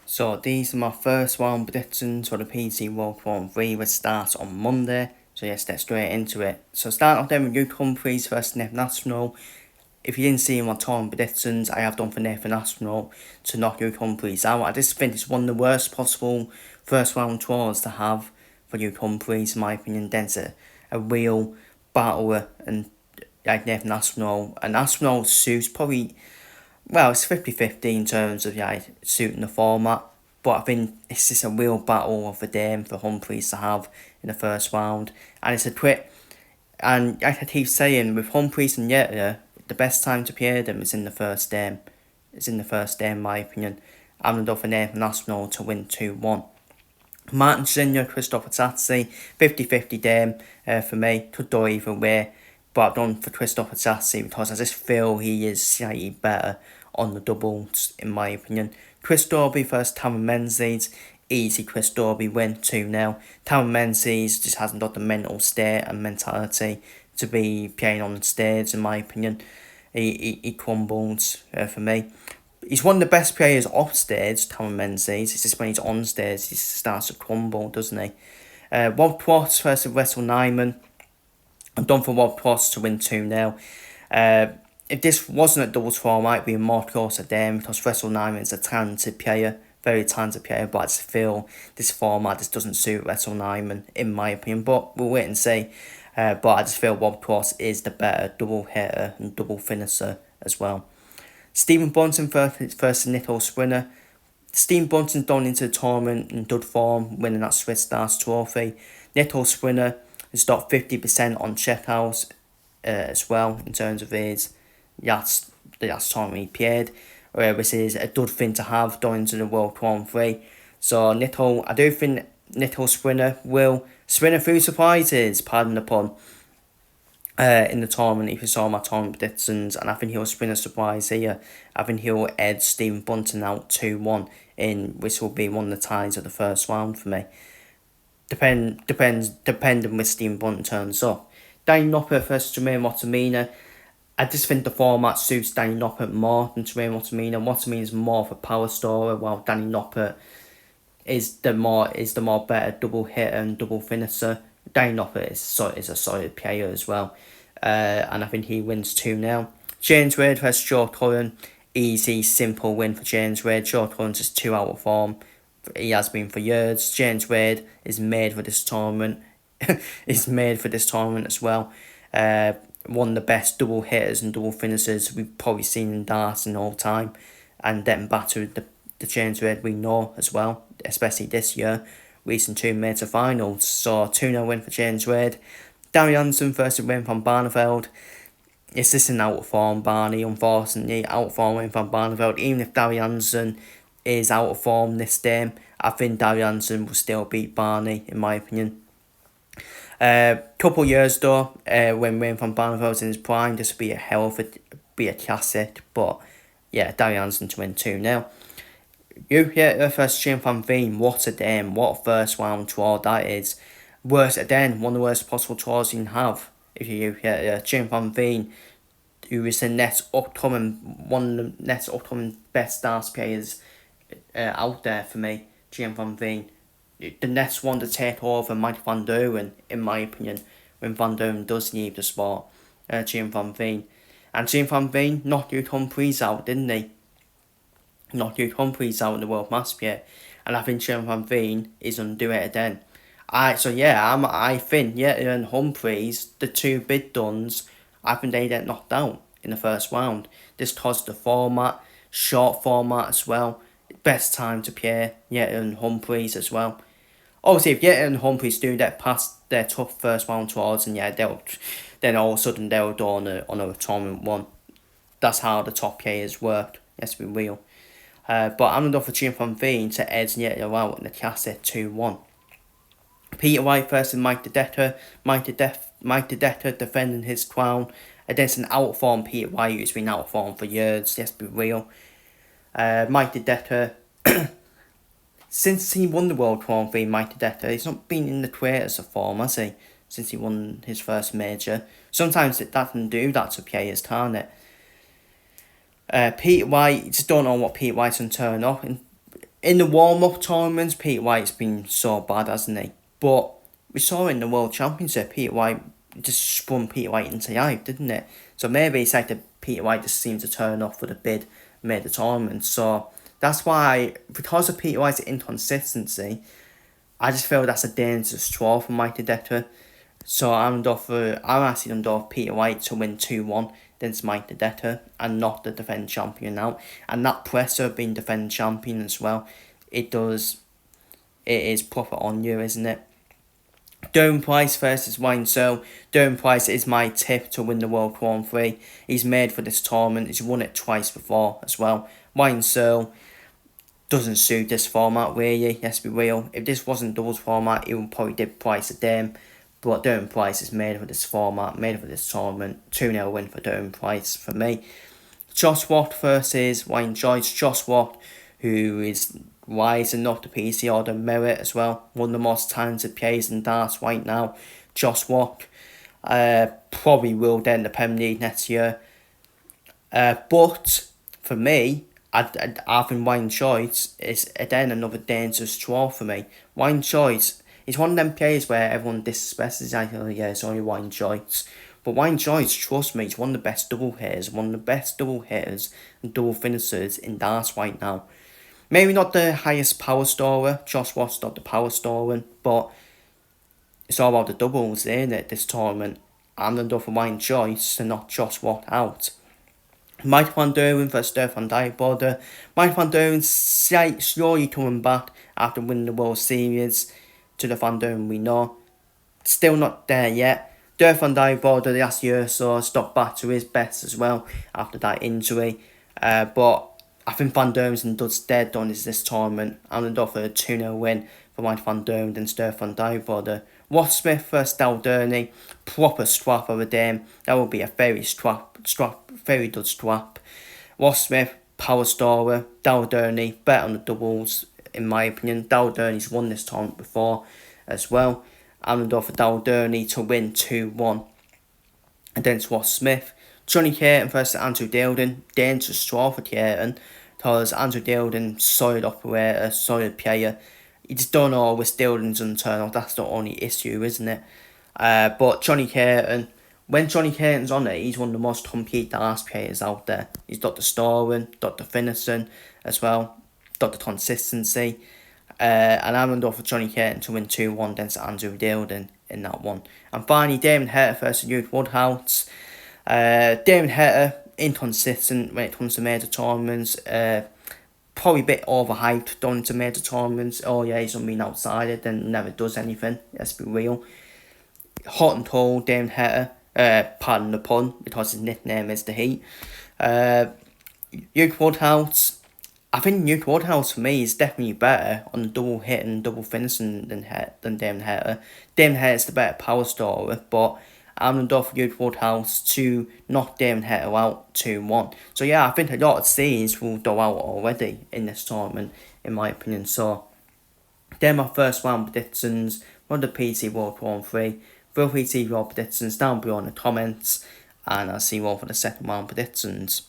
So these are my first round predictions for the PDC World War 3, which starts on Monday. So let's get straight into it. So starting off then with Luke Humphries versus Nathan Aspinall. If you didn't see my torn predictions, I have done for Nathan Aspinall to knock Luke Humphries out. I just think it's one of the worst possible first round draws to have for Luke Humphries, in my opinion. There's a real battler and like Nathan Aspinall. And Aspinall suits probably, well, it's 50-50 in terms of suiting the format, but I think it's just a real battle of the day for Humphries to have in the first round. And it's a quick, and like I keep saying, with Humphries and Yetta, the best time to play them is in the first game. It's in the first game, in my opinion. I'm going to go for Nathan Aspinall to win 2-1. Martin Senior, Christopher Tsatsi, 50-50 game for me. Could go either way. But I've done for Christopher Tsatsi because I just feel he is slightly better on the doubles, in my opinion. Chris Dobie versus Cameron Menzies. Easy Chris Dobie win 2-0. Cameron Menzies just hasn't got the mental state and mentality to be playing on the stage, in my opinion. He crumbles for me. He's one of the best players off stage, Cameron Menzies. It's just when he's on stage, he starts to crumble, doesn't he? Rob Cross versus Wessel Nyman. I'm done for Rob Cross to win 2-0. If this wasn't a doubles format, it'd be a more closer game because Wessel Nyman is a talented player, very talented player, but I just feel this format just doesn't suit Wessel Nyman, in my opinion. But we'll wait and see. But I just feel Rob Cross is the better double hitter and double finisher as well. Stephen Bunton versus Nico Sprinter. Stephen Bunton's gone into the tournament in good form, winning that Swiss Stars trophy. Nico Sprinter has got 50% on checkouts as well in terms of his last tournament he played, which is a good thing to have going into the World War 3. So I do think Nico Sprinter will spin through surprises, pardon the pun, in the tournament if you saw my tournament predictions, and I think he'll spin a surprise here. I think he'll edge Stephen Bunton out 2-1, which will be one of the ties of the first round for me. Depending with Stephen Bunton turns up. Danny Noppert versus Jermaine Wattimena. I just think the format suits Danny Noppert more than Jermaine Wattimena. Wattimena is more of a power scorer, while Danny Noppert is the more better double hitter and double finisher. Danny Noppert is a solid player as well. And I think he wins 2-0. James Wade versus Joe Cullen. Easy, simple win for James Wade. Joe Cullen's just 2 out of form. He has been for years. James Wade is made for this tournament. He's made for this tournament as well. One of the best double hitters and double finishers we've probably seen in darts in all time. And then battered the James Wade we know as well, especially this year. Recent 2 made to finals. So 2-0 win for James Wade. Barry Hansen versus Wayne van Barneveld. It's just an out of form Barney, unfortunately. Out of form Wayne van Barneveld. Even if Barry Hansen is out of form this game, I think Barry Hansen will still beat Barney, in my opinion. Couple years though, when Wayne van Barneveld was in his prime, this would be be a classic. But yeah, Barry Hansen to win 2-0. Versus Jim Van Veen. What a game! What a first round draw that is. One of the worst possible draws you can have. If you Jim Van Veen, who is one of the next upcoming best darts players out there for me, Jim Van Veen. The next one to take over Mike Van Duren, in my opinion, when Van Duren does leave the sport. Jim Van Veen. And Jim Van Veen knocked Luke Humphries out, didn't he? Knocked Luke Humphries out in the World Mass play. And I think Jim Van Veen is going to do it again. I think and Humphries, the 2 big duns, I think they get knocked out in the first round. This caused the format, short format as well. Best time to play and Humphries as well. Obviously, if and Humphries do get past their tough first round draws, and then all of a sudden they'll go on a tournament one. That's how the top players work. Let's be real. But I'm going to go for Jim Van Veen to edge Yetta out in the classic 2-1. Peter White versus Mike DeDecker. Mike DeDecker defending his crown against an out of form Peter White, who's been out of form for years. Let's be real. Mike DeDecker, since he won the World War 3, Mike DeDecker, he's not been in the greatest of form, has he? Since he won his first major. Sometimes that can do that to players, can't it? Peter White, just don't know what Peter White's going to turn up in the warm-up tournaments, Peter White's been so bad, hasn't he? But we saw in the World Championship, Peter White just spun Peter White into the eye, didn't it? So maybe it's like that Peter White just seemed to turn off for the bid, made the tournament. So that's why, because of Peter White's inconsistency, I just feel that's a dangerous draw for Mike Dedetter. So I'm actually under Peter White to win 2-1 against Mike Dedetter and not the defending champion now. And that pressure being defending champion as well, it is proper on you, isn't it? Darren Price versus Wayne Searle. Darren Price is my tip to win the World Grand Prix. He's made for this tournament. He's won it twice before as well. Wayne Searle doesn't suit this format, really. Let's be real. If this wasn't doubles format, he would probably give Price a dame. But Darren Price is made for this format, made for this tournament. 2-0 win for Darren Price for me. Josh Watt versus Wayne Joyce. Josh Watt, who is rising up the PDC order merit as well. One of the most talented players in darts right now. Josh Watt probably will get in the Premier League next year. But for me, I think Wayne Joyce is again another dangerous draw for me. Wayne Joyce is one of them players where everyone disrespects. It's like, oh yeah, it's only Wayne Joyce. But Wayne Joyce, trust me, he's one of the best double hitters, and double finishers in darts right now. Maybe not the highest power scorer. Josh Watt's not the power scorer, but it's all about the doubles, isn't it, this tournament? I'm going to go for Wayne Joyce and not Josh Watt out. Mike Van Duren versus Stefan Dijkborder. Mike Van Duren slowly coming back after winning the World Series to the Van Duren we know. Still not there yet. Stefan Dijkborder the last year or so stopped back to his best as well after that injury. But I think Van Duren's in dead on this tournament. I'm going to go for a 2-0 win for Mike Van Duren and Stefan Dijkborder. Ross Smith versus Dal Durney. Proper strap of a game. That will be a very good strap. Ross Smith, power scorer. Dal Durney, better on the doubles, in my opinion. Dal Durney's won this tournament before as well. I'm going to go for Dal Durney to win 2-1 against Ross Smith. Johnny Caton versus Andrew Dildon. Dangerous draw for Caton, because Andrew Dildon, solid operator, solid player. You just don't know with Dildon's internal. That's the only issue, isn't it? But Johnny Caton, when Johnny Caton's on it, he's one of the most complete darts players out there. He's got the scoring, got the finishing as well, got the consistency. And I'm going to go for Johnny Caton to win 2-1 against Andrew Dildon in that one. And finally, Damon Heta versus Youth Woodhouse. Damon Heta, inconsistent when it comes to major tournaments. Probably a bit overhyped going to major tournaments. Oh yeah, he's on being outsider, then never does anything. Let's be real. Hot and cold, Damon Heta. Pardon the pun, because his nickname is the Heat. Youth Woodhouse. I think Youth Woodhouse for me is definitely better on the double hit and double finishing than Damon Heta. Damon Heta is the better power scorer, but I'm going to go for Youth Woodhouse to knock Damon Heta out 2-1. So yeah, I think a lot of seeds will go out already in this tournament, in my opinion. So, they're my first round predictions for the PDC World Grand Prix. Feel free to leave your predictions down below in the comments, and I'll see you all for the second round predictions.